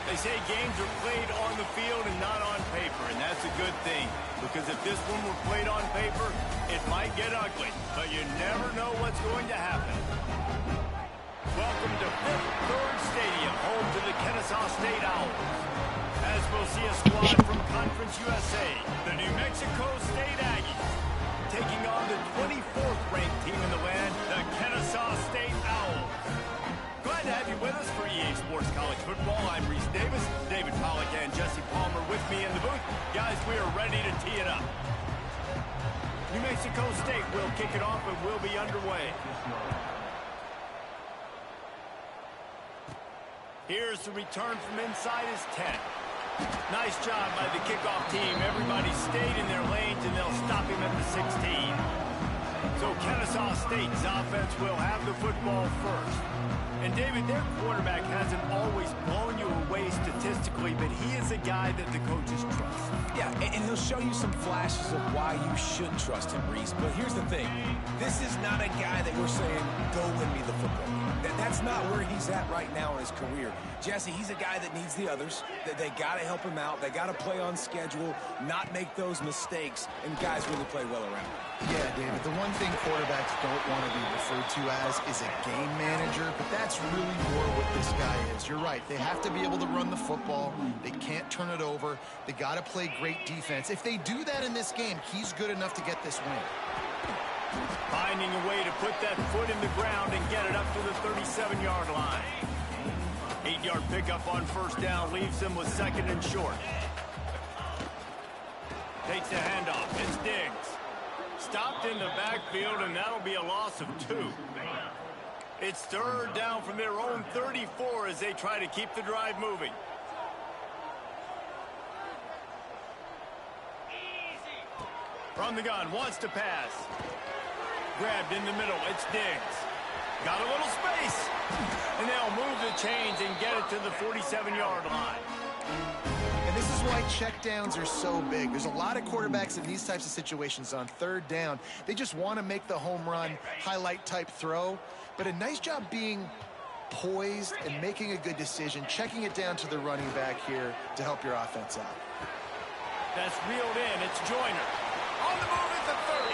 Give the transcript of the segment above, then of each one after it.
They say games are played on the field and not on paper, and that's a good thing. Because if this one were played on paper, it might get ugly. But you never know what's going to happen. Welcome to Fifth Third Stadium, home to the Kennesaw State Owls. As we'll see a squad from Conference USA, the New Mexico State Aggies, taking on the 24th ranked team in the land, the Kennesaw State Owls. Glad to have you with us for EA Sports College Football. I'm Reese Davis, David Pollack and Jesse Palmer with me in the booth. Guys, we are ready to tee it up. New Mexico State will kick it off and we'll be underway. Here's the return from inside his 10. Nice job by the kickoff team. Everybody stayed in their lanes and they'll stop him at the 16. So Kennesaw State's offense will have the football first. And David, their quarterback hasn't always blown you away statistically, but he is a guy that the coaches trust. Yeah, and he'll show you some flashes of why you should trust him, Reese. But here's the thing. This is not a guy that we're saying, go win me the football game. That's not where he's at right now in his career. Jesse, he's a guy that needs the others. They got to help him out. They got to play on schedule, not make those mistakes, and guys really play well around him. Yeah, David, the one thing quarterbacks don't want to be referred to as is a game manager, but that's really more what this guy is. You're right. They have to be able to run the football. They can't turn it over. They got to play great defense. If they do that in this game, he's good enough to get this win. Finding a way to put that foot in the ground and get it up to the 37-yard line. 8-yard pickup on first down leaves them with second and short. Takes the handoff. It's Diggs. Stopped in the backfield, and that'll be a loss of 2. It's third down from their own 34 as they try to keep the drive moving. From the gun, wants to pass. Grabbed in the middle, it's Diggs. Got a little space. And they'll move the chains and get it to the 47-yard line. And this is why checkdowns are so big. There's a lot of quarterbacks in these types of situations on third down. They just want to make the home run, highlight type throw. But a nice job being poised and making a good decision, checking it down to the running back here to help your offense out. That's reeled in. It's Joyner. On the move at the 30.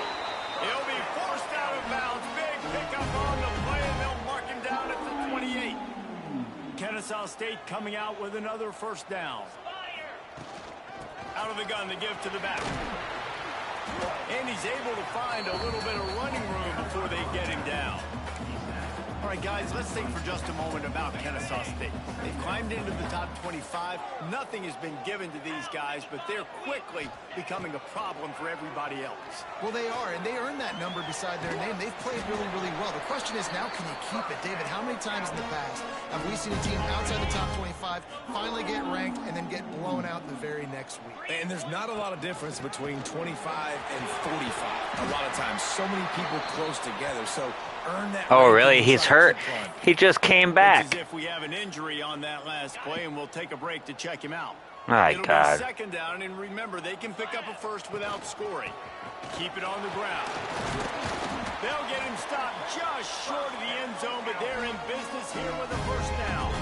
He'll be forced out of bounds. Big pickup on the play, and they'll mark him down at the 28. Kennesaw State coming out with another first down. Out of the gun, the give to the back. And he's able to find a little bit of running room before they get him down. All right, guys, let's think for just a moment about Kennesaw State. They've climbed into the top 25. Nothing has been given to these guys, but they're quickly becoming a problem for everybody else. Well, they are, and they earned that number beside their name. They've played really, really well. The question is, now can you keep it? David, how many times in the past have we seen a team outside the top 25 finally get ranked and then get blown out the very next week? And there's not a lot of difference between 25 and 45. A lot of times, so many people close together, so earn that. Oh, really? He's hurt. He just came back. It's as if we have an injury on that last play, and we'll take a break to check him out. My It'll God. be second down, and remember, they can pick up a first without scoring. Keep it on the ground. They'll get him stopped just short of the end zone, but they're in business here with a first down.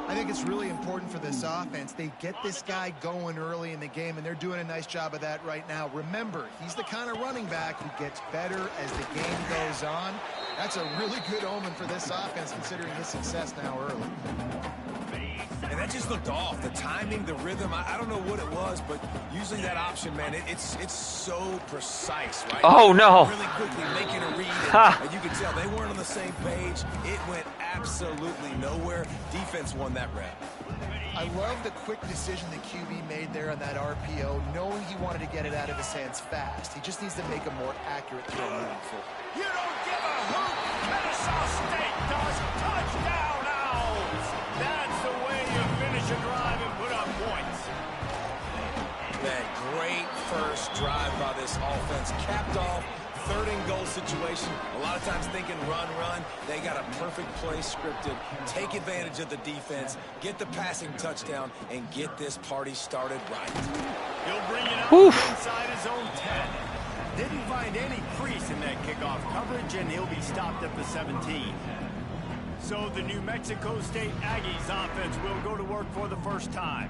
I think it's really important for this offense. They get this guy going early in the game, and they're doing a nice job of that right now. Remember, he's the kind of running back who gets better as the game goes on. That's a really good omen for this offense, considering his success now early. And that just looked off. The timing, the rhythm, I don't know what it was, but usually that option, man, it's so precise, right? Oh, no. Really quickly making a read, and you can tell they weren't on the same page. It went absolutely nowhere. Defense won that rep. I love the quick decision the QB made there on that RPO, knowing he wanted to get it out of his hands fast. He just needs to make a more accurate throw moving forward. You don't give a hoot. Kennesaw State does. Touchdown, Owls. That's the way you finish a drive and put up points. That great first drive by this offense capped off. Third and goal situation. A lot of times thinking run. They got a perfect play scripted. Take advantage of the defense. Get the passing touchdown and get this party started right. He'll bring it up inside his own 10. Didn't find any crease in that kickoff coverage, and he'll be stopped at the 17. So the New Mexico State Aggies offense will go to work for the first time.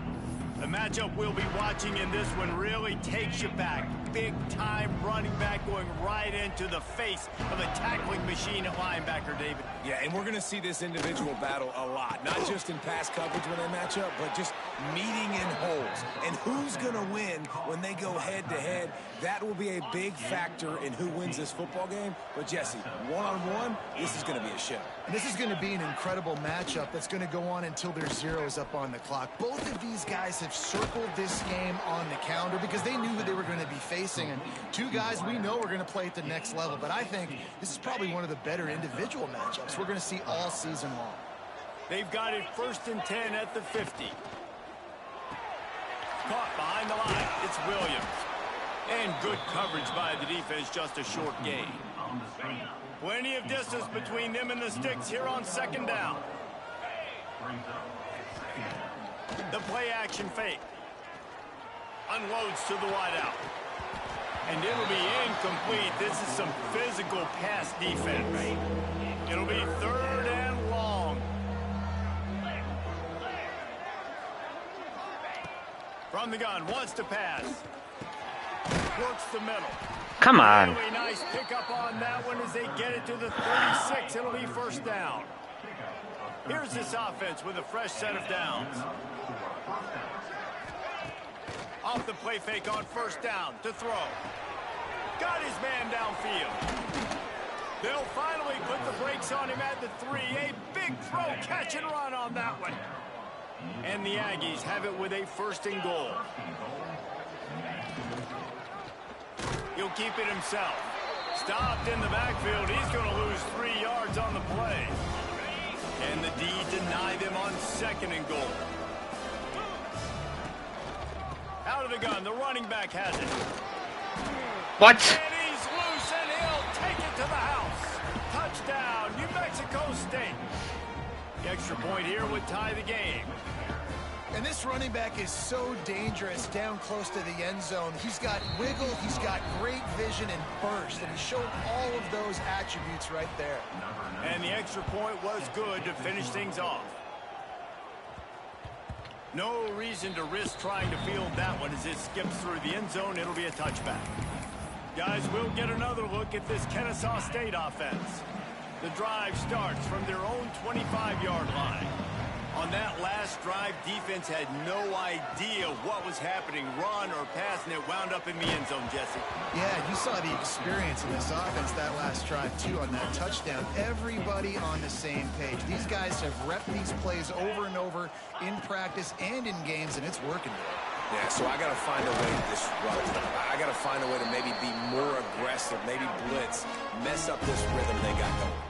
The matchup we'll be watching in this one really takes you back. Big-time running back going right into the face of a tackling machine at linebacker, David. Yeah, and we're going to see this individual battle a lot. Not just in pass coverage when they match up, but just meeting in holes. And who's going to win when they go head-to-head? That will be a big factor in who wins this football game. But, Jesse, one-on-one, this is going to be a show. And this is going to be an incredible matchup that's going to go on until there's zeros up on the clock. Both of these guys have circled this game on the calendar because they knew who they were going to be facing. And two guys we know are going to play at the next level. But I think this is probably one of the better individual matchups we're going to see all season long. They've got it 1st and 10 at the 50. Caught behind the line. It's Williams. And good coverage by the defense, just a short gain. Plenty of distance between them and the sticks here on 2nd down. The play action fake. Unloads to the wideout. And it'll be incomplete. This is some physical pass defense. It'll be 3rd and long. From the gun, wants to pass. Works the middle. Come on. Really nice pickup on that one as they get it to the 36. It'll be 1st down. Here's this offense with a fresh set of downs. Off the play fake on 1st down to throw. Got his man downfield. They'll finally put the brakes on him at the 3. A big throw, catch and run on that one. And the Aggies have it with a 1st and goal. He'll keep it himself. Stopped in the backfield. He's going to lose 3 yards on the play. And the D deny them on 2nd and goal. Out of the gun, the running back has it. What? And he's loose, and he'll take it to the house. Touchdown, New Mexico State. The extra point here would tie the game. And this running back is so dangerous down close to the end zone. He's got wiggle, he's got great vision and burst, and he showed all of those attributes right there. And the extra point was good to finish things off. No reason to risk trying to field that one as it skips through the end zone. It'll be a touchback. Guys, we'll get another look at this Kennesaw State offense. The drive starts from their own 25-yard line. On that last drive, defense had no idea what was happening, run or pass, and it wound up in the end zone, Jesse. Yeah, you saw the experience in this offense that last drive, too, on that touchdown. Everybody on the same page. These guys have repped these plays over and over in practice and in games, and it's working there. Yeah, so I got to find a way to disrupt them. I got to find a way to maybe be more aggressive, maybe blitz, mess up this rhythm they got going.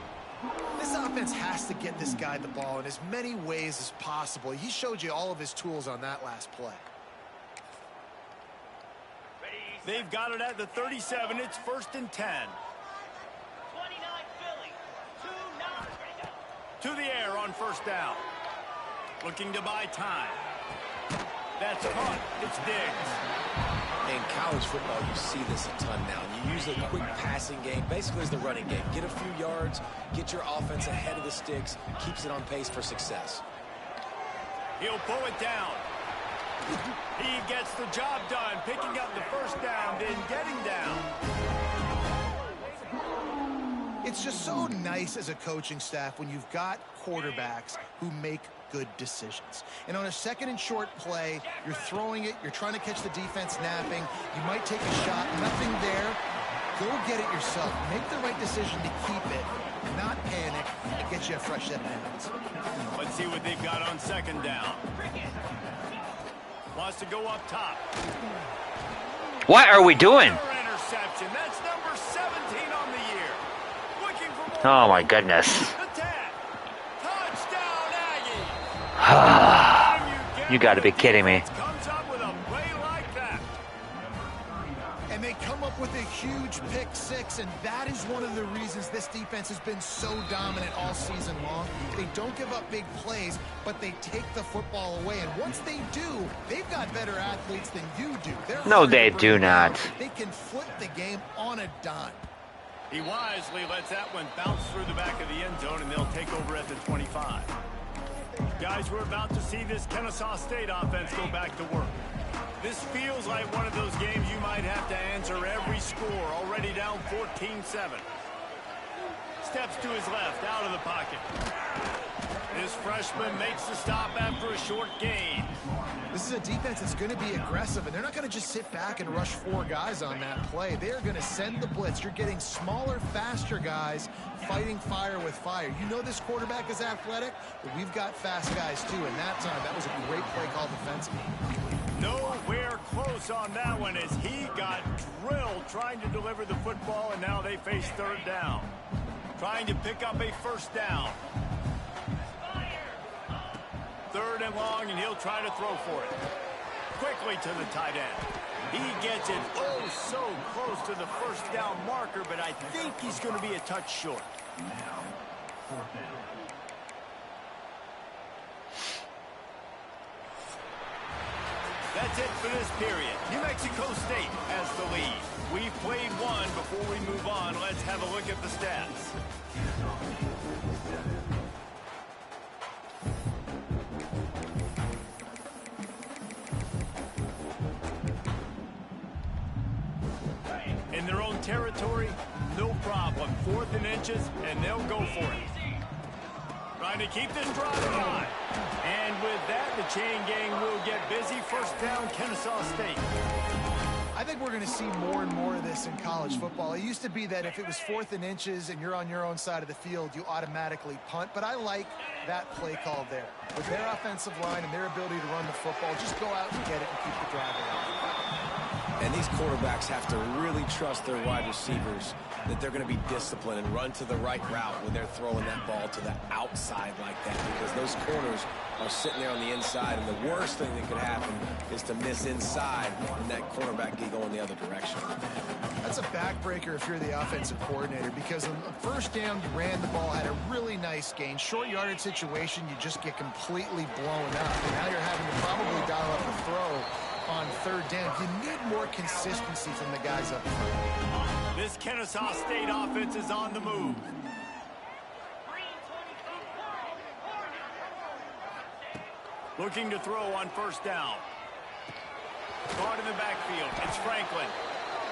This offense has to get this guy the ball in as many ways as possible. He showed you all of his tools on that last play. They've got it at the 37. It's 1st and 10. 29 Philly. 2-9. To the air on 1st down. Looking to buy time. That's caught. It's Diggs. In college football, you see this a ton now. You use a quick passing game, basically as the running game. Get a few yards, get your offense ahead of the sticks, keeps it on pace for success. He'll pull it down. He gets the job done, picking up the 1st down, then getting down. It's just so nice as a coaching staff when you've got quarterbacks who make good decisions. And on a 2nd and short play, you're throwing it, you're trying to catch the defense napping, you might take a shot, nothing there. Go get it yourself. Make the right decision to keep it, not panic, and get you a fresh set of hands. Let's see what they've got on 2nd down. Wants to go up top. What are we doing? Another interception. That's number 17 on the year. Looking for more. Oh my goodness. The 10. Touchdown, Aggie. You gotta be kidding me. Comes up with a play like that. And they come up with a huge pick six, and that is one of the reasons this defense has been so dominant all season long. They don't give up big plays, but they take the football away. And once they do, they've got better athletes than you do. No, they do not. They can flip the game on a dime. He wisely lets that one bounce through the back of the end zone, and they'll take over at the 25. Guys, we're about to see this Kennesaw State offense go back to work. This feels like one of those games you might have to answer every score, already down 14-7. Steps to his left, out of the pocket. This freshman makes the stop after a short gain. This is a defense that's going to be aggressive, and they're not going to just sit back and rush 4 guys on that play. They are going to send the blitz. You're getting smaller, faster guys fighting fire with fire. You know this quarterback is athletic, but we've got fast guys too, and that time, that was a great play call defensively. Nowhere close on that one as he got drilled trying to deliver the football, and now they face third down. Trying to pick up a first down. Third and long, and he'll try to throw for it. Quickly to the tight end. He gets it oh so close to the first down marker, but I think he's going to be a touch short. That's it for this period. New Mexico State has the lead. We've played one. Before we move on, let's have a look at the stats. In their own territory, no problem. 4th and inches, and they'll go for it. Trying to keep this drive alive. And with that, the chain gang will get busy. First down, Kennesaw State. I think we're going to see more and more of this in college football. It used to be that if it was 4th and inches and you're on your own side of the field, you automatically punt. But I like that play call there. With their offensive line and their ability to run the football, just go out and get it and keep the drive alive. And these quarterbacks have to really trust their wide receivers that they're going to be disciplined and run to the right route when they're throwing that ball to the outside like that, because those corners are sitting there on the inside, and the worst thing that could happen is to miss inside and that cornerback get going the other direction. That's a backbreaker if you're the offensive coordinator, because on the first down, you ran the ball, had a really nice gain. Short yardage situation, you just get completely blown up, and now you're having to probably dial up the throw on third down. You need more consistency from the guys up front. This Kennesaw State offense is on the move. Looking to throw on first down. Caught in the backfield. It's Franklin.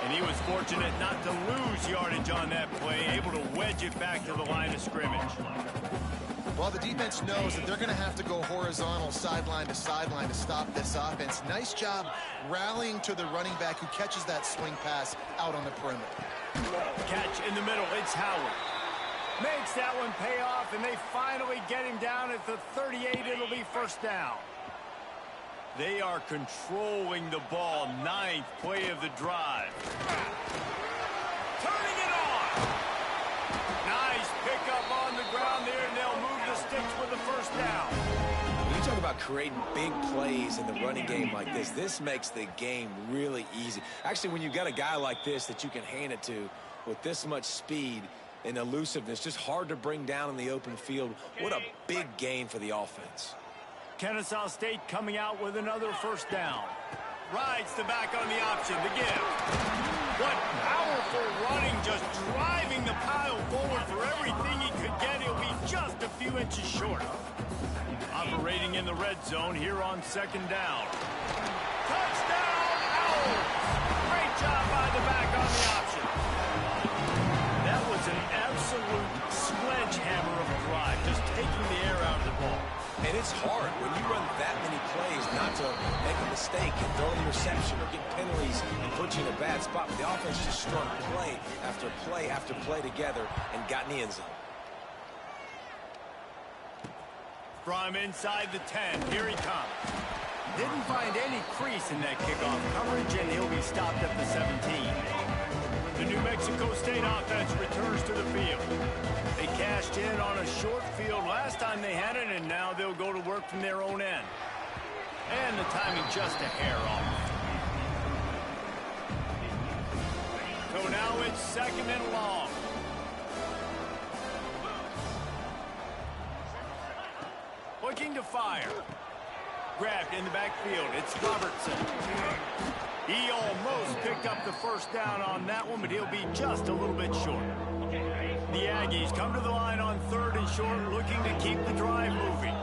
And he was fortunate not to lose yardage on that play, able to wedge it back to the line of scrimmage. Well, the defense knows that they're going to have to go horizontal sideline to stop this offense. Nice job rallying to the running back who catches that swing pass out on the perimeter. Catch in the middle. It's Howard. Makes that one pay off, and they finally get him down at the 38. It'll be first down. They are controlling the ball. 9th play of the drive. Turning it on. Nice pickup on the ground there, and they'll move the sticks with the first down. When you talk about creating big plays in the running game like this makes the game really easy. Actually, when you've got a guy like this that you can hand it to with this much speed and elusiveness, just hard to bring down in the open field, what a big gain for the offense. Kennesaw State coming out with another first down. Rides the back on the option to give. What powerful running, just driving the pile forward for everything he could get. He'll be just a few inches short. Operating in the red zone here on second down. Touchdown, Owls! Great job by the back on the option. That was an absolute sledgehammer of a drive, just taking the air out of the ball. And it's hard when you run that many plays not to make a mistake and throw an interception or get penalties and put you in a bad spot. But the offense just strung play after play after play together and got in the end zone. From inside the 10, here he comes. Didn't find any crease in that kickoff coverage, and he'll be stopped at the 17. The New Mexico State offense returns to the field. They cashed in on a short field last time they had it, and now they'll go to work from their own end. And the timing just a hair off. So now it's second and long. Looking to fire. Grabbed in the backfield. It's Robertson. He almost picked up the first down on that one, but he'll be just a little bit short. The Aggies come to the line on 3rd and short, looking to keep the drive moving.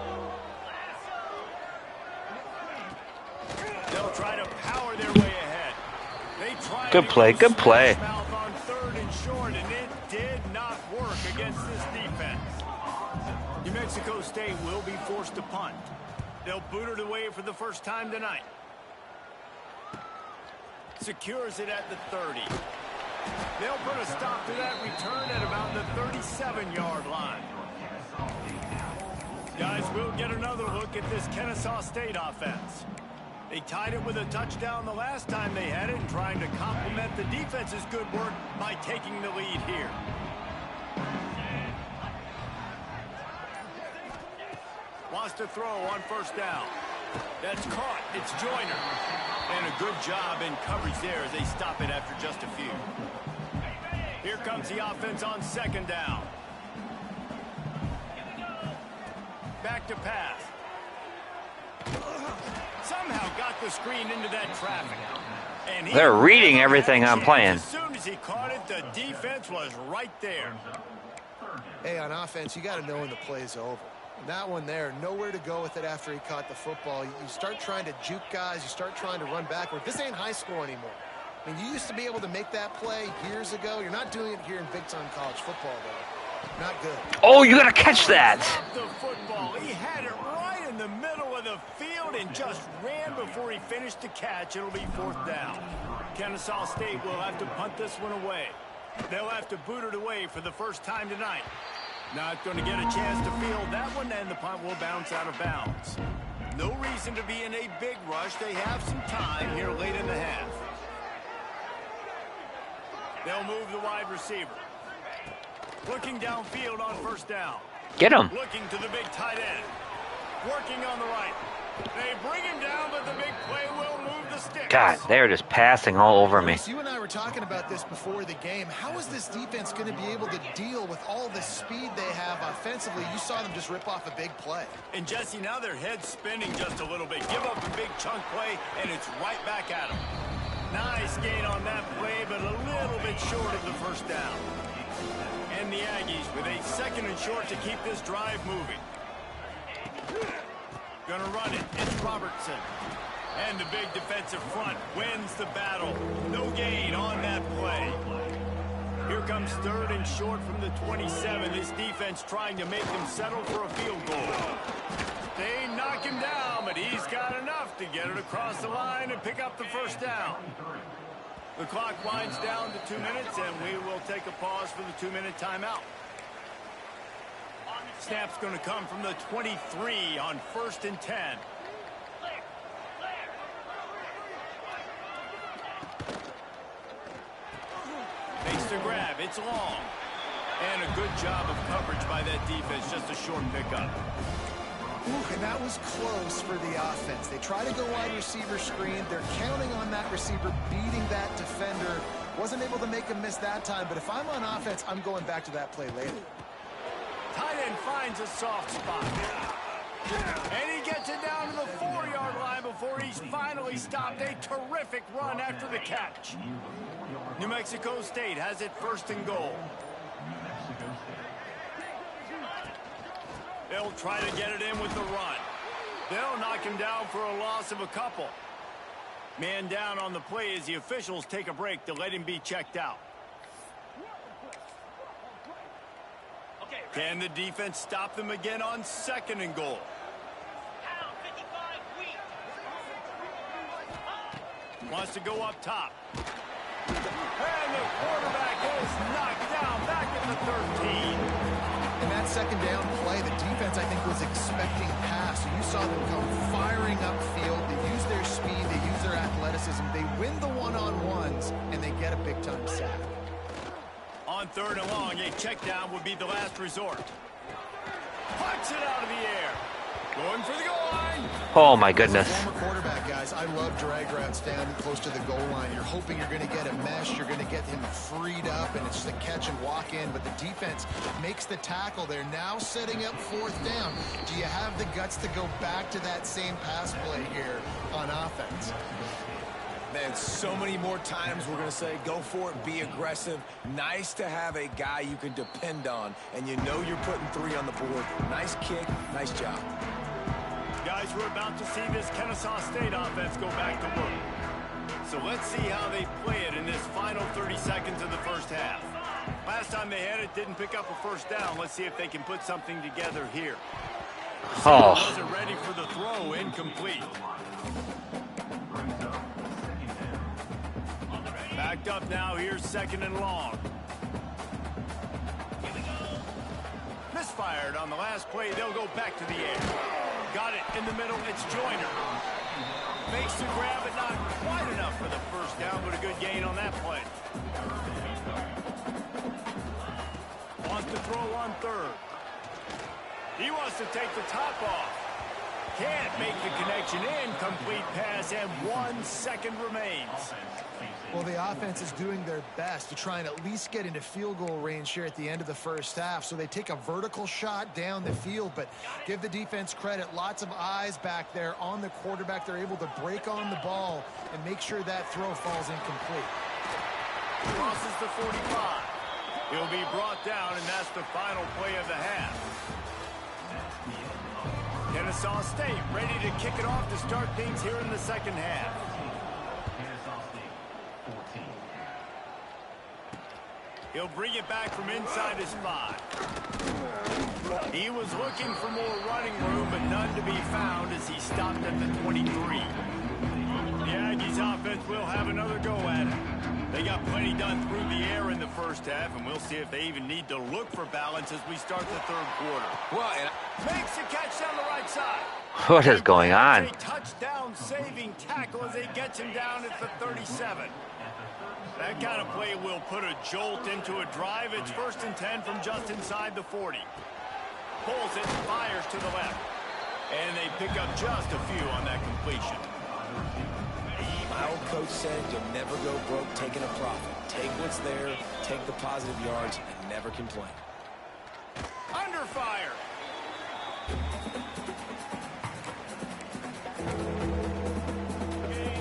They'll try to power their way ahead. They tried Good play, good play. Mouth on 3rd and short, and it did not work against this defense. New Mexico State will be forced to punt. They'll boot it away for the first time tonight. Secures it at the 30. They'll put a stop to that return at about the 37-yard line. Guys, we'll get another look at this Kennesaw State offense. They tied it with a touchdown the last time they had it, and trying to complement the defense's good work by taking the lead here. Wants to throw on 1st down. That's caught. It's Joyner. And a good job in coverage there as they stop it after just a few. Here comes the offense on 2nd down. Back to pass. Somehow got the screen into that traffic. And They're reading everything I'm playing. As soon as he caught it, the defense was right there. Hey, on offense, you got to know when the play's over. That one there, nowhere to go with it after he caught the football. You start trying to juke guys. You start trying to run backward. This ain't high school anymore. I mean, you used to be able to make that play years ago. You're not doing it here in big-time college football, though. Not good. Oh, you got to catch that. The football. He had it right in the middle of the field and just ran before he finished the catch. It'll be 4th down. Kennesaw State will have to punt this one away. They'll have to boot it away for the first time tonight. Not going to get a chance to field that one, and the punt will bounce out of bounds. No reason to be in a big rush. They have some time here late in the half. They'll move the wide receiver. Looking downfield on 1st down. Get him. Looking to the big tight end. Working on the right. They bring him down, but the big play will move the sticks. God, they're just passing all over me. You and I were talking about this before the game. How is this defense going to be able to deal with all the speed they have offensively? You saw them just rip off a big play. And Jesse, now their head's spinning just a little bit. Give up a big chunk play, and it's right back at them. Nice gain on that play, but a little bit short of the 1st down. And the Aggies with a 2nd and short to keep this drive moving. Gonna run it. It's Robertson. And the big defensive front wins the battle. No gain on that play. Here comes 3rd and short from the 27. This defense trying to make them settle for a field goal. They knock him down, but he's got enough to get it across the line and pick up the 1st down. The clock winds down to 2 minutes, and we will take a pause for the 2-minute timeout. Snap's going to come from the 23 on 1st and 10. Makes the grab. It's long. And a good job of coverage by that defense. Just a short pickup. Ooh, and that was close for the offense. They try to go wide receiver screen. They're counting on that receiver beating that defender. Wasn't able to make him miss that time, but if I'm on offense, I'm going back to that play later. Tight end finds a soft spot. And he gets it down to the 4-yard line before he's finally stopped. A terrific run after the catch. New Mexico State has it 1st and goal. They'll try to get it in with the run. They'll knock him down for a loss of a couple. Man down on the play as the officials take a break to let him be checked out. Can the defense stop them again on 2nd and goal? Wants to go up top. And the quarterback is knocked down back at the 13. In that 2nd down play, the defense, I think, was expecting pass. So you saw them come firing upfield. They use their speed. They use their athleticism. They win the one-on-ones, and they get a big-time sack. On 3rd and long, a check down would be the last resort. Punch it out of the air. Going for the goal line. Oh, my goodness. As a former quarterback, guys, I love drag routes down close to the goal line. You're hoping you're going to get a mesh. You're going to get him freed up, and it's just a catch and walk in. But the defense makes the tackle. They're now setting up 4th down. Do you have the guts to go back to that same pass play here on offense? Man, so many more times we're going to say, go for it, be aggressive. Nice to have a guy you can depend on, and you know you're putting 3 on the board. Nice kick, nice job. Guys, we're about to see this Kennesaw State offense go back to work. So let's see how they play it in this final 30 seconds of the first half. Last time they had it, didn't pick up a first down. Let's see if they can put something together here. Oh. Wasn't ready for the throw, incomplete. Backed up now, here's 2nd and long. Misfired on the last play, they'll go back to the air. Got it in the middle, it's Joyner. Makes the grab, but not quite enough for the first down, but a good gain on that play. Wants to throw on 3rd. He wants to take the top off. Can't make the connection. Incomplete pass, and 1 second remains. Well, the offense is doing their best to try and at least get into field goal range here at the end of the first half. So they take a vertical shot down the field, but give the defense credit. Lots of eyes back there on the quarterback. They're able to break on the ball and make sure that throw falls incomplete. Crosses the 45. He'll be brought down, and that's the final play of the half. Kennesaw State ready to kick it off to start things here in the second half. He'll bring it back from inside his 5. He was looking for more running room, but none to be found as he stopped at the 23. The Aggies offense will have another go at it. They got plenty done through the air in the first half, and we'll see if they even need to look for balance as we start the 3rd quarter. Well, and Makes the catch down the right side. What is going on? A touchdown-saving tackle as he gets him down at the 37. That kind of play will put a jolt into a drive. It's 1st and 10 from just inside the 40. Pulls it, fires to the left. And they pick up just a few on that completion. my old coach said, you'll never go broke taking a profit. Take what's there, take the positive yards, and never complain. Under fire.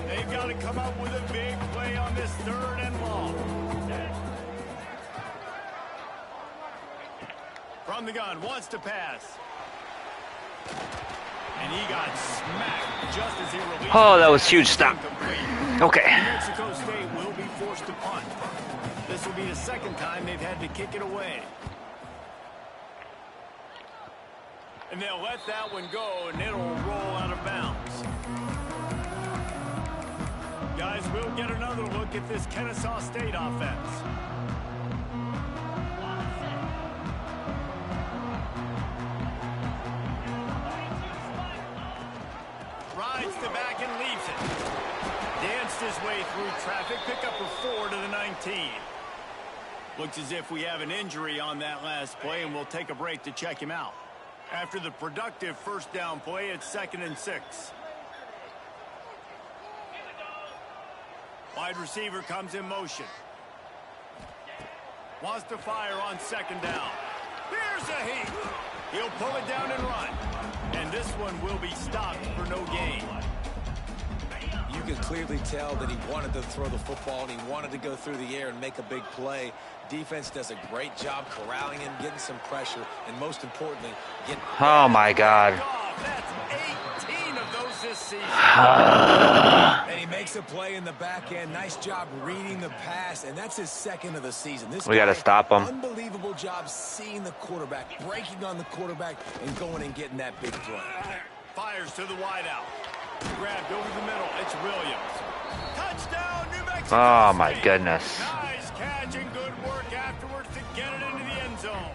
They've got to come up with a big play on this 3rd and long. From the gun, wants to pass. And he got smacked just as he released. Oh, that was huge stop. Okay. New Mexico State will be forced to punt. This will be the 2nd time they've had to kick it away. And they'll let that one go, and it'll roll out of bounds. Guys, we'll get another look at this Kennesaw State offense. Rides the back and leaves it. Danced his way through traffic, pick up a 4 to the 19. Looks as if we have an injury on that last play, and we'll take a break to check him out. After the productive first down play, it's 2nd and 6. Wide receiver comes in motion. Wants to fire on 2nd down. Here's a heat. He'll pull it down and run. And this one will be stopped for no gain. You can clearly tell that he wanted to throw the football and he wanted to go through the air and make a big play. Defense does a great job corralling him, getting some pressure, and most importantly, getting... Oh, my God. That's 18 of those this season. And he makes a play in the back end. Nice job reading the pass, and that's his 2nd of the season. We got to stop him. Unbelievable job seeing the quarterback, breaking on the quarterback, and going and getting that big play. Fires to the wideout. Grabbed over the middle. It's Williams. Touchdown, New Mexico Oh, my State. goodness. Nice catch and good work afterwards to get it into the end zone.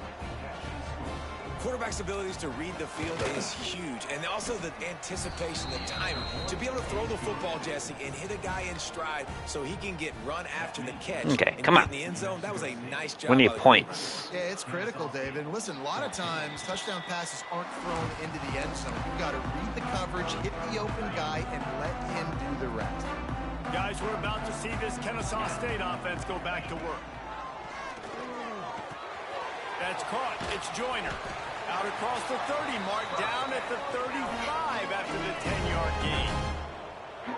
Quarterback's abilities to read the field is huge, and also the anticipation, the timing. To be able to throw the football, Jesse, and hit a guy in stride so he can get run after the catch. Okay, and come get on. in the end zone, that was a nice job. We need by the points. Yeah, it's critical, David. And listen, a lot of times touchdown passes aren't thrown into the end zone. You've got to read the coverage, hit the open guy, and let him do the rest. Guys, we're about to see this Kennesaw State offense go back to work. That's caught. It's Joyner. Out across the 30 mark, down at the 35 after the 10-yard gain.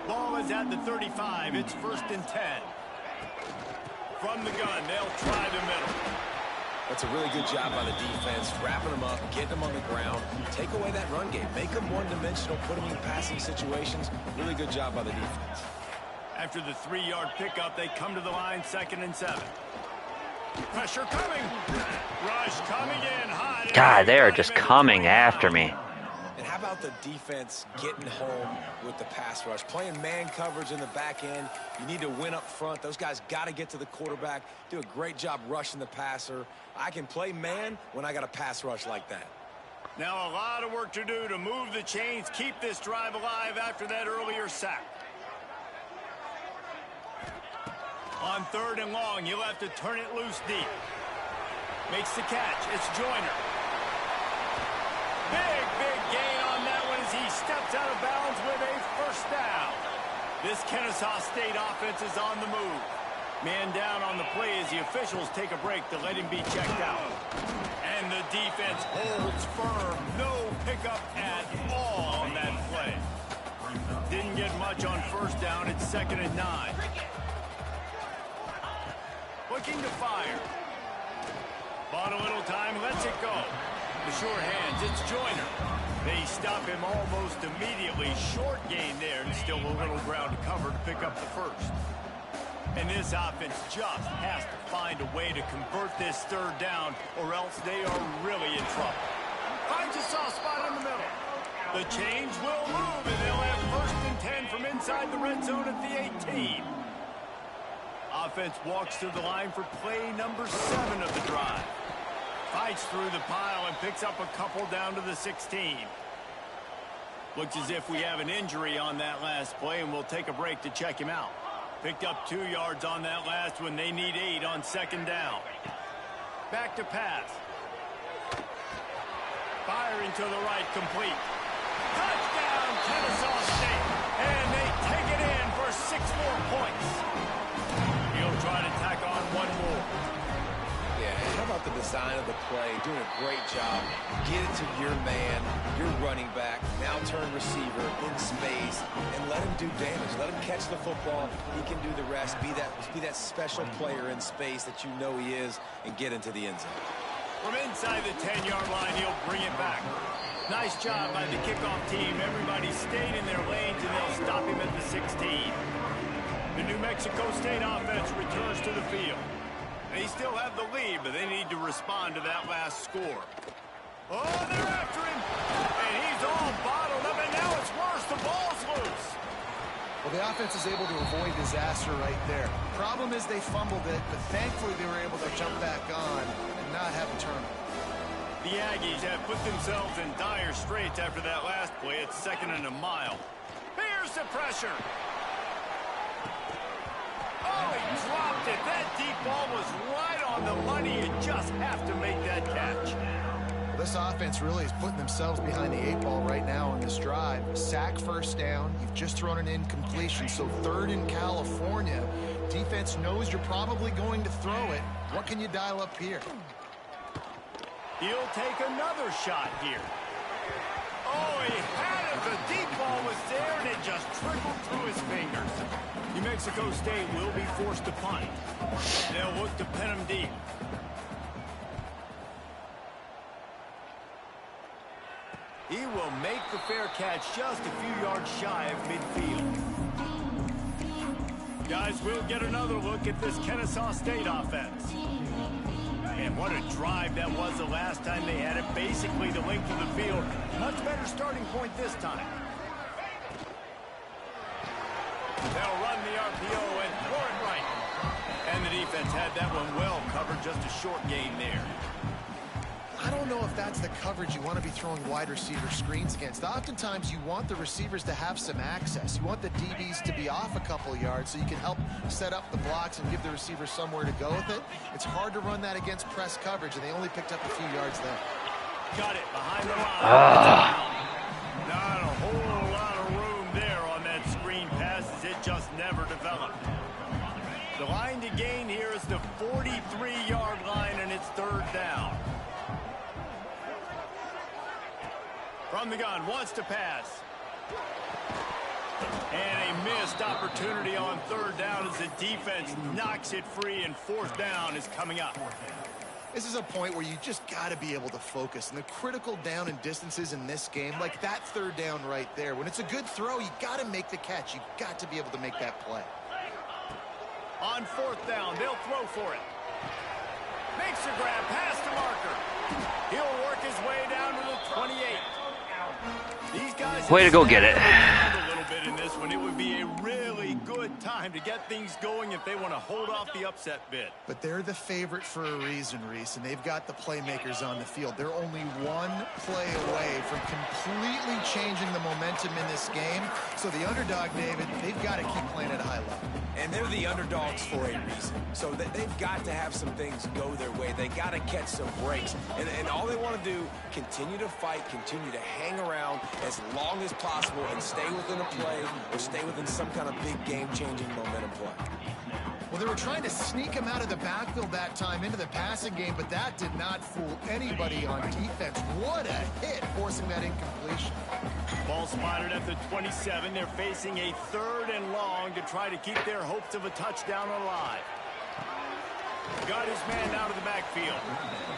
Ball is is at the 35. It's 1st and 10. From the gun, they'll try the middle. That's a really good job by the defense, wrapping them up, getting them on the ground. Take away that run game. Make them one-dimensional, put them in passing situations. Really good job by the defense. After the 3-yard pickup, they come to the line, 2nd and 7. Pressure coming. Rush coming in hot. God, they are just coming after me. And how about the defense getting home with the pass rush? Playing man coverage in the back end. You need to win up front. Those guys got to get to the quarterback. Do a great job rushing the passer. I can play man when I got a pass rush like that. Now a lot of work to do to move the chains, keep this drive alive after that earlier sack. On 3rd and long, you'll have to turn it loose deep. Makes the catch. It's Joyner. Big gain on that one as he steps out of bounds with a 1st down. This Kennesaw State offense is on the move. Man down on the play as the officials take a break to let him be checked out. And the defense holds firm. No pickup at all on that play. Didn't get much on 1st down. It's 2nd and 9. Looking to fire. Bought a little time, lets it go. The sure hands, it's Joyner. They stop him almost immediately. Short gain there, and still a little ground to cover to pick up the 1st. And this offense just has to find a way to convert this 3rd down, or else they are really in trouble. Finds a soft spot in the middle. The chains will move, and they'll have 1st and 10 from inside the red zone at the 18. Offense walks through the line for play number 7 of the drive. Fights through the pile and picks up a couple down to the 16. Looks as if we have an injury on that last play, and we'll take a break to check him out. Picked up 2 yards on that last one. They need 8 on 2nd down. Back to pass. Firing to the right, complete. Touchdown, Kennesaw State. And they take it in for 6 more points. He'll try to tack on 1 more. Yeah, how about the design of the play? Doing a great job. Get it to your man, your running back, now turn receiver in space, and let him do damage. Let him catch the football. He can do the rest. Be that special player in space that you know he is, and get into the end zone. From inside the 10-yard line, he'll bring it back. Nice job by the kickoff team. Everybody stayed in their lanes, and they'll stop him at the 16. The New Mexico State offense returns to the field. They still have the lead, but they need to respond to that last score. Oh, they're after him. And he's all bottled up, and now it's worse. The ball's loose. Well, the offense is able to avoid disaster right there. Problem is they fumbled it, but thankfully they were able to jump back on and not have a turnover. The Aggies have put themselves in dire straits after that last play. It's 2nd and a mile. Here's the pressure. Oh, he dropped it. That deep ball was right on the money. You just have to make that catch. This offense really is putting themselves behind the 8 ball right now on this drive. Sack 1st down. You've just thrown an incompletion, so 3rd in California. Defense knows you're probably going to throw it. What can you dial up here? He'll take another shot here. Oh, he had it. The deep ball was there, and it just trickled through his fingers. New Mexico State will be forced to punt. They'll look to pin him deep. He will make the fair catch just a few yards shy of midfield. Guys, we'll get another look at this Kennesaw State offense. And what a drive that was the last time they had it. Basically the length of the field. Much better starting point this time. They'll run the RPO and throw it right. And the defense had that one well covered. Just a short gain there. I don't know if that's the coverage you want to be throwing wide receiver screens against. Oftentimes, you want the receivers to have some access. You want the DBs to be off a couple yards so you can help set up the blocks and give the receivers somewhere to go with it. It's hard to run that against press coverage, and they only picked up a few yards there. Got it behind the line. Not a whole lot of room there on that screen pass as it just never developed. The line to gain here is the 43-yard line, and it's 3rd down. From the gun, wants to pass. And a miss missed opportunity on third down as the defense knocks it free, and fourth down is coming up. This is a point where you just got to be able to focus. And the critical down and distances in this game, like that third down right there, when it's a good throw, you got to make the catch. You got to be able to make that play. On fourth down, they'll throw for it. Makes a grab, pass to Marker. He'll work his way down to the 28. These guys way to go get it. A little bit in this one. It would be a really good time to get things going if they want to hold off the upset bid. But they're the favorite for a reason, Reese, and they've got the playmakers on the field. They're only one play away from completely changing the momentum in this game. So the underdog, David, they've got to keep playing at a high level. And they're the underdogs for a reason. So they've got to have some things go their way. They got to catch some breaks. And all they want to do, continue to fight, continue to hang around as long as possible and stay within a play or stay within some kind of big game-changing momentum play. Well, they were trying to sneak him out of the backfield that time into the passing game, but that did not fool anybody on defense. What a hit, forcing that incompletion. Ball spotted at the 27. They're facing a third and long to try to keep their hopes of a touchdown alive. Got his man out of the backfield.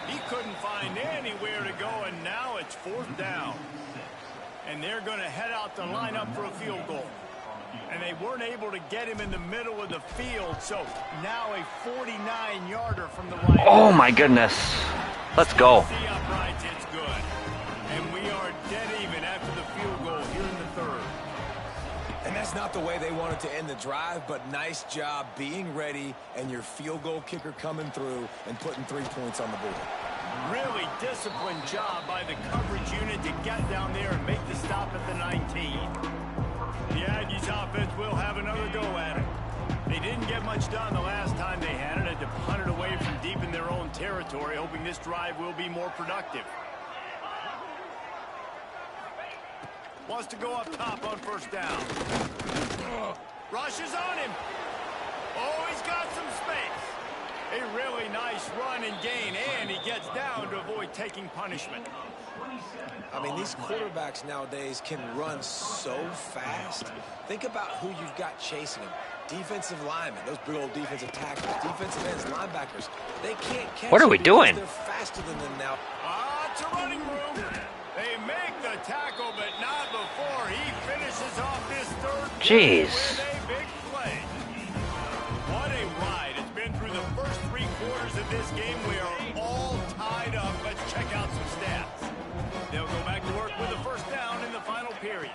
He couldn't find anywhere to go, and now it's fourth down. And they're going to head out to line up for a field goal. And they weren't able to get him in the middle of the field, so now a 49-yarder from the right. Oh, my goodness. Let's go. The uprights, it's good. And we are dead even after the field goal here in the third. And that's not the way they wanted to end the drive, but nice job being ready and your field goal kicker coming through and putting 3 points on the board. Really disciplined job by the coverage unit to get down there and make the stop at the 19. The Aggies offense will have another go at it. They didn't get much done the last time they had it. Had to punt it away from deep in their own territory, hoping this drive will be more productive. Wants to go up top on first down. Rushes on him. Oh, he's got some space. A really nice run and gain, and he gets down to avoid taking punishment. I mean, these quarterbacks nowadays can run so fast. Think about who you've got chasing them. Defensive linemen, those big old defensive tackles, defensive ends, linebackers. They can't catch What are we doing? They're faster than them now. It's a running room. They make the tackle, but not before he finishes off this third Jeez. with a big play. What a ride. It's been through the first 3 quarters of this game. We are all tied up. Let's check out some stats. They'll go back to work with a first down in the final period.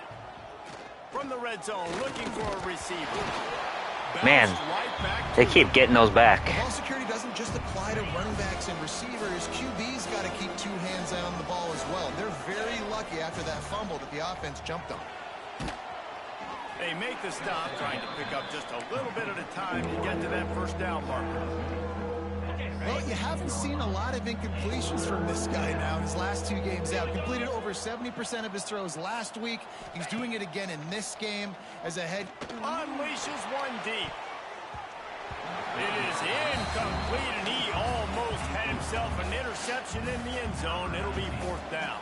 From the red zone, looking for a receiver. Man, they keep getting those back. Ball security doesn't just apply to running backs and receivers. QB's got to keep 2 hands on the ball as well. They're very lucky after that fumble that the offense jumped on. They make the stop, trying to pick up just a little bit at a time to get to that first down marker. Well, you haven't seen a lot of incompletions from this guy now. His last 2 games out, completed over 70% of his throws last week. He's doing it again in this game as a head. Unleashes one deep. It is incomplete, and he almost had himself an interception in the end zone. It'll be fourth down.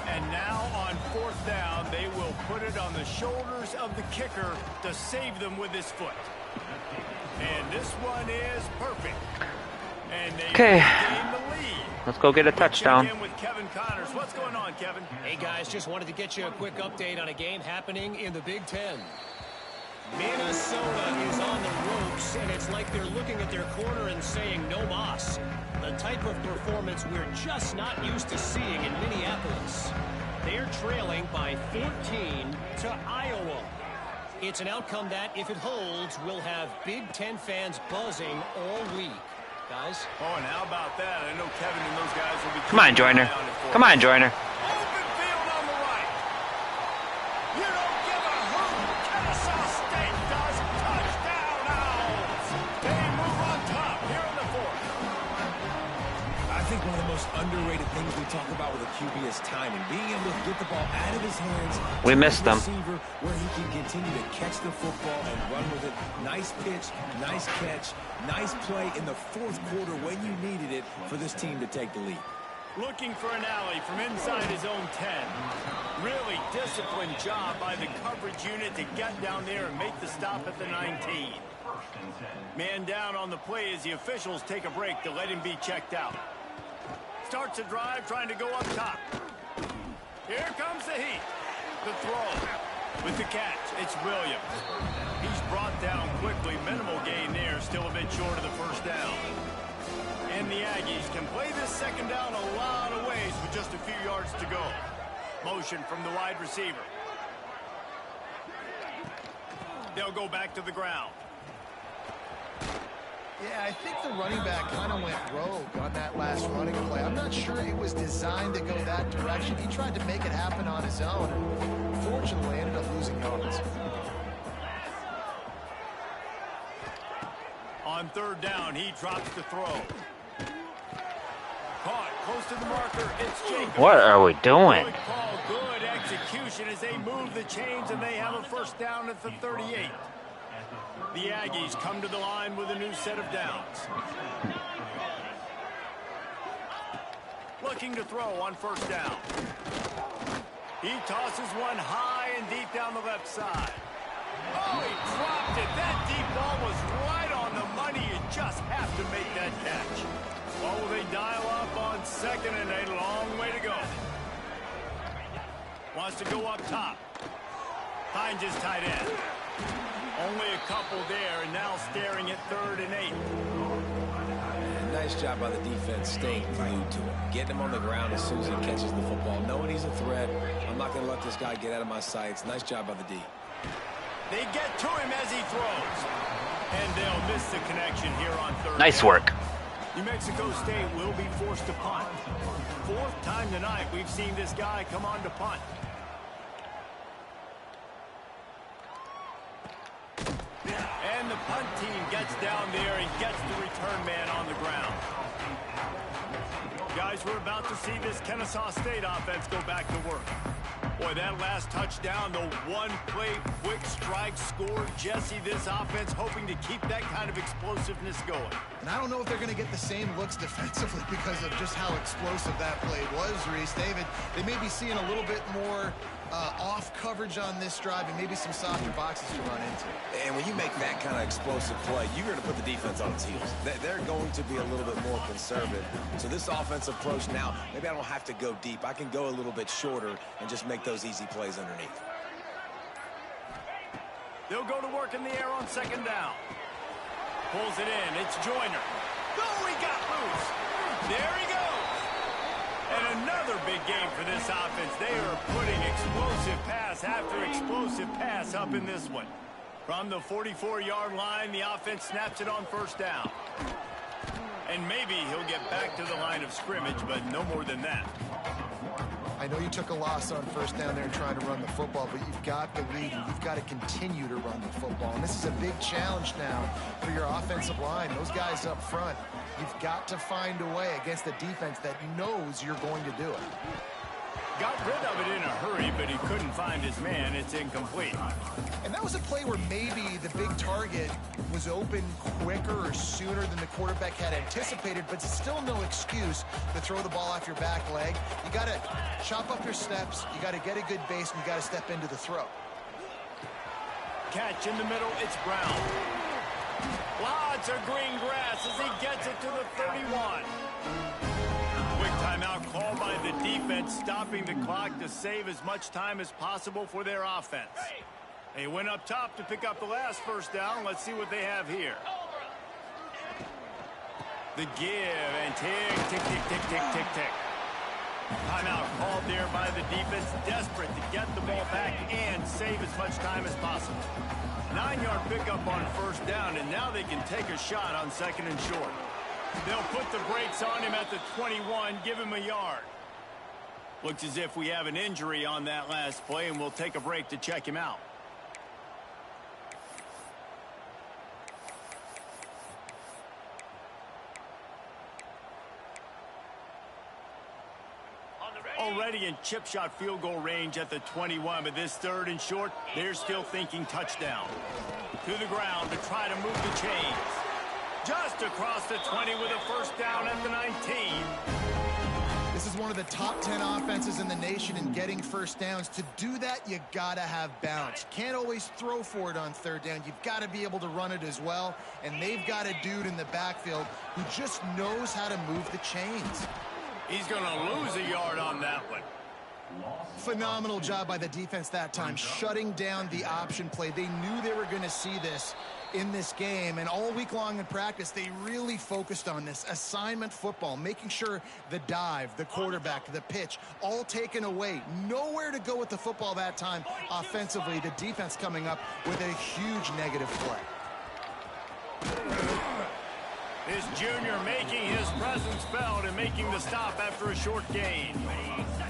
And now on fourth down, they will put it on the shoulders of the kicker to save them with his foot. And this one is perfect. And they gain the lead. Let's go get a touchdown. Check in with Kevin Connors. What's going on, Kevin? Hey, guys, just wanted to get you a quick update on a game happening in the Big Ten. Minnesota is on the ropes, and it's like they're looking at their corner and saying, no mas. The type of performance we're just not used to seeing in Minneapolis. They're trailing by 14 to Iowa. It's an outcome that, if it holds, will have Big Ten fans buzzing all week. Guys? Oh, and how about that? I know Kevin and those guys will be... Come on, Joyner. Come on, Joyner. Open field on the right. You don't give a hoot. Kennesaw State does. Touchdown, Owls. They move on top here in the fourth. I think one of the most underrated things we talk about with a QB is timing. Being able to get the ball out of his hands. We missed them. Where he can continue to catch the football and run with it. Nice pitch, nice catch, nice play in the fourth quarter when you needed it for this team to take the lead. Looking for an alley from inside his own 10. Really disciplined job by the coverage unit to get down there and make the stop at the 19. Man down on the play as the officials take a break to let him be checked out. Starts a drive trying to go up top. Here comes the heat. The throw with the catch. It's Williams. He's brought down quickly. Minimal gain there. Still a bit short of the first down. And the Aggies can play this second down a lot of ways with just a few yards to go. Motion from the wide receiver. They'll go back to the ground. Yeah, I think the running back kind of went rogue on that last running play. I'm not sure he was designed to go that direction. He tried to make it happen on his own, and fortunately ended up losing yards. On third down, he drops the throw. Caught close to the marker. It's Jacob. What are we doing? Good call, good execution as they move the chains and they have a first down at the 38. The Aggies come to the line with a new set of downs. Looking to throw on first down. He tosses one high and deep down the left side. Oh, he dropped it. That deep ball was right on the money. You just have to make that catch. Oh, they dial up on second and a long way to go. Wants to go up top. Finds his tight end. Only a couple there, and now staring at 3rd and 8. And nice job by the defense staying glued to him. Getting him on the ground as soon as he catches the football. Knowing he's a threat, I'm not going to let this guy get out of my sights. Nice job by the D. They get to him as he throws. And they'll miss the connection here on 3rd. Nice work. New Mexico State will be forced to punt. 4th time tonight we've seen this guy come on to punt. And the punt team gets down there and gets the return man on the ground. Guys, we're about to see this Kennesaw State offense go back to work. Boy, that last touchdown, the one-play quick strike score. Jesse, this offense hoping to keep that kind of explosiveness going. And I don't know if they're going to get the same looks defensively because of just how explosive that play was, Reese. David, they may be seeing a little bit more off coverage on this drive and maybe some softer boxes to run into. And when you make that kind of explosive play, you're going to put the defense on its heels. They're going to be a little bit more conservative. So this offensive approach now, maybe I don't have to go deep. I can go a little bit shorter and just make those easy plays underneath. They'll go to work in the air on second down. Pulls it in. It's Joyner. Oh, he got loose. There he goes. And another big game for this offense. They are putting explosive pass after explosive pass up in this one. From the 44-yard line, the offense snaps it on first down. And maybe he'll get back to the line of scrimmage, but no more than that. I know you took a loss on first down there trying to run the football, but you've got the lead and you've got to continue to run the football. And this is a big challenge now for your offensive line. Those guys up front, you've got to find a way against a defense that knows you're going to do it. Got rid of it in a hurry, but he couldn't find his man. It's incomplete. And that was a play where maybe the big target was open quicker or sooner than the quarterback had anticipated, but still no excuse to throw the ball off your back leg. You got to chop up your steps, you got to get a good base, and you got to step into the throw. Catch in the middle, it's Brown. Lots of green grass as he gets it to the 31. Quick timeout called by the defense, stopping the clock to save as much time as possible for their offense. They went up top to pick up the last first down. Let's see what they have here. The give and tick, tick, tick, tick, tick, tick, tick. Timeout called there by the defense, desperate to get the ball back and save as much time as possible. 9-yard pickup on first down, and now they can take a shot on second and short. They'll put the brakes on him at the 21, give him a yard. Looks as if we have an injury on that last play, and we'll take a break to check him out. Already in chip shot field goal range at the 21, but this third and short, they're still thinking touchdown. To the ground to try to move the chains. Just across the 20 with a first down at the 19. This is one of the top 10 offenses in the nation in getting first downs. To do that, you gotta have balance. Can't always throw for it on third down. You've got to be able to run it as well. And they've got a dude in the backfield who just knows how to move the chains. He's going to lose a yard on that one. Phenomenal job by the defense that time, shutting down the option play. They knew they were going to see this in this game, and all week long in practice, they really focused on this assignment football, making sure the dive, the quarterback, the pitch, all taken away. Nowhere to go with the football that time offensively. The defense coming up with a huge negative play. This junior making his presence felt and making the stop after a short gain.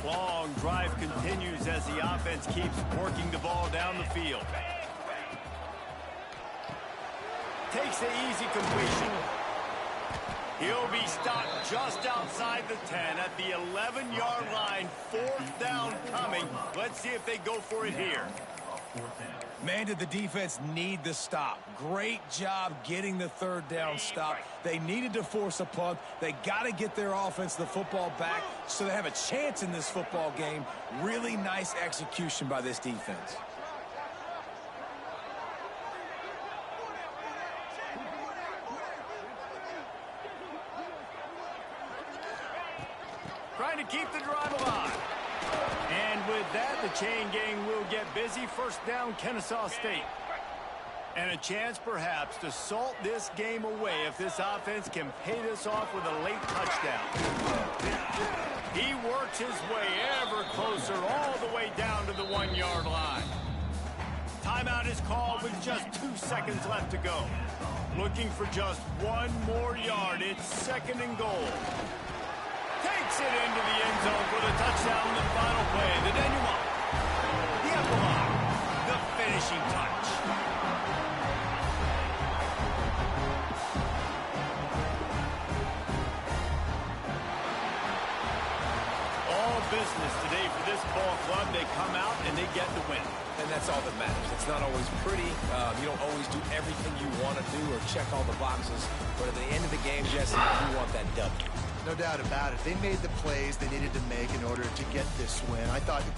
Long drive continues as the offense keeps working the ball down the field. Takes the easy completion. He'll be stopped just outside the 10 at the 11-yard line. 4th down coming. Let's see if they go for it here. Man, did the defense need the stop. Great job getting the third down stop. They needed to force a punt. They got to get their offense the football back so they have a chance in this football game. Really nice execution by this defense. Trying to keep the drive alive. And with that, the chain gang will get busy. First down, Kennesaw State. And a chance, perhaps, to salt this game away if this offense can pay this off with a late touchdown. He works his way ever closer all the way down to the 1-yard line. Timeout is called with just 2 seconds left to go. Looking for just one more yard. It's 2nd and goal. Takes it into the end zone for the touchdown in the final play. The denouement, the epilogue, the finishing touch. All business today for this ball club. They come out and they get the win. And that's all that matters. It's not always pretty. You don't always do everything you want to do or check all the boxes. But at the end of the game, Jesse, you want that W. No doubt about it. They made the plays they needed to make in order to get this win. I thought the